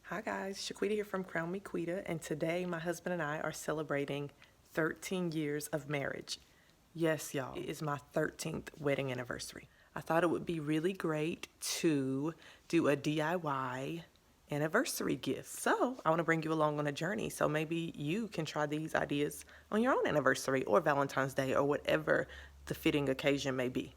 Hi guys, Shaquita here from Crown Me Quita, and today my husband and I are celebrating 13 years of marriage. Yes, y'all, it is my 13th wedding anniversary. I thought it would be really great to do a DIY anniversary gift. So I want to bring you along on a journey. So maybe you can try these ideas on your own anniversary or Valentine's Day or whatever the fitting occasion may be.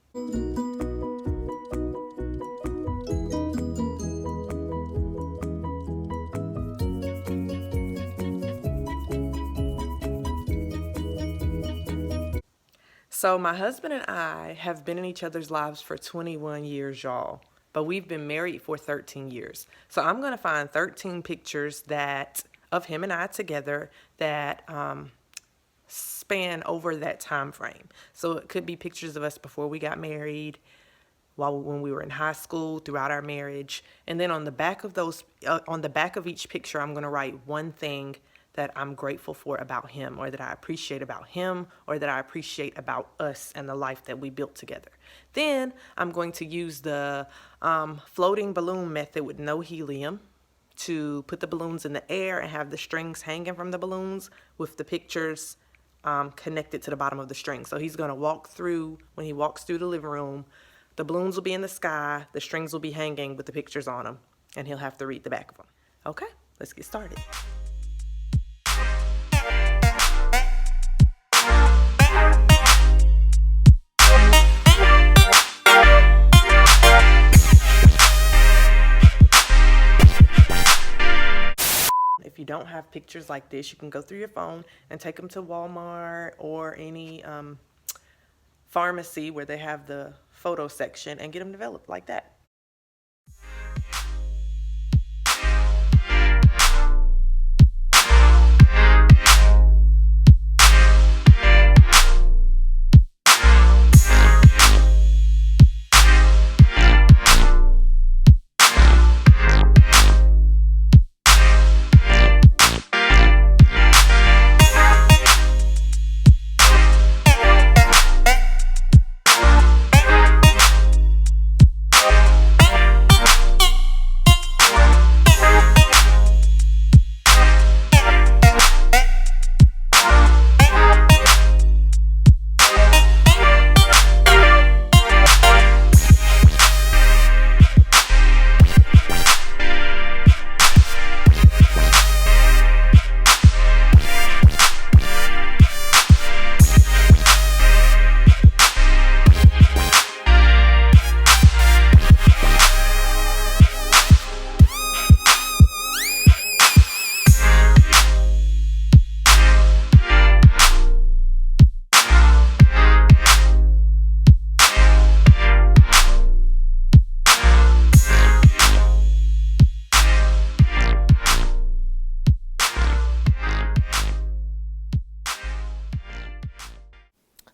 So my husband and I have been in each other's lives for 21 years, y'all. But we've been married for 13 years. So I'm going to find 13 pictures that of him and I together that span over that time frame. So it could be pictures of us before we got married, when we were in high school, throughout our marriage. And then on the back of on the back of each picture, I'm going to write one thing that I'm grateful for about him, or that I appreciate about him, or that I appreciate about us and the life that we built together. Then I'm going to use the floating balloon method with no helium to put the balloons in the air and have the strings hanging from the balloons with the pictures connected to the bottom of the string. So he's going to when he walks through the living room, the balloons will be in the sky, the strings will be hanging with the pictures on them, and he'll have to read the back of them. Okay, let's get started. If you don't have pictures like this, you can go through your phone and take them to Walmart or any pharmacy where they have the photo section and get them developed like that.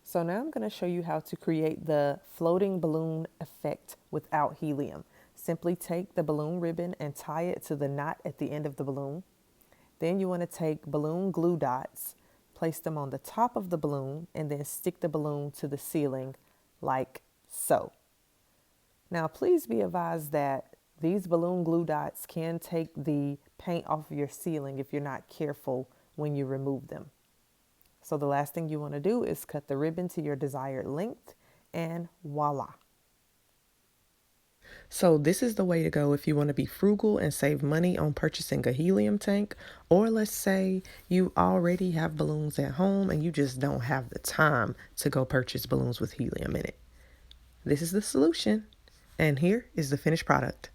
So now I'm going to show you how to create the floating balloon effect without helium. Simply take the balloon ribbon and tie it to the knot at the end of the balloon. Then you want to take balloon glue dots, place them on the top of the balloon, and then stick the balloon to the ceiling like so. Now please be advised that these balloon glue dots can take the paint off of your ceiling if you're not careful when you remove them. So the last thing you want to do is cut the ribbon to your desired length, and voila. So this is the way to go if you want to be frugal and save money on purchasing a helium tank, or let's say you already have balloons at home and you just don't have the time to go purchase balloons with helium in it. This is the solution, and here is the finished product.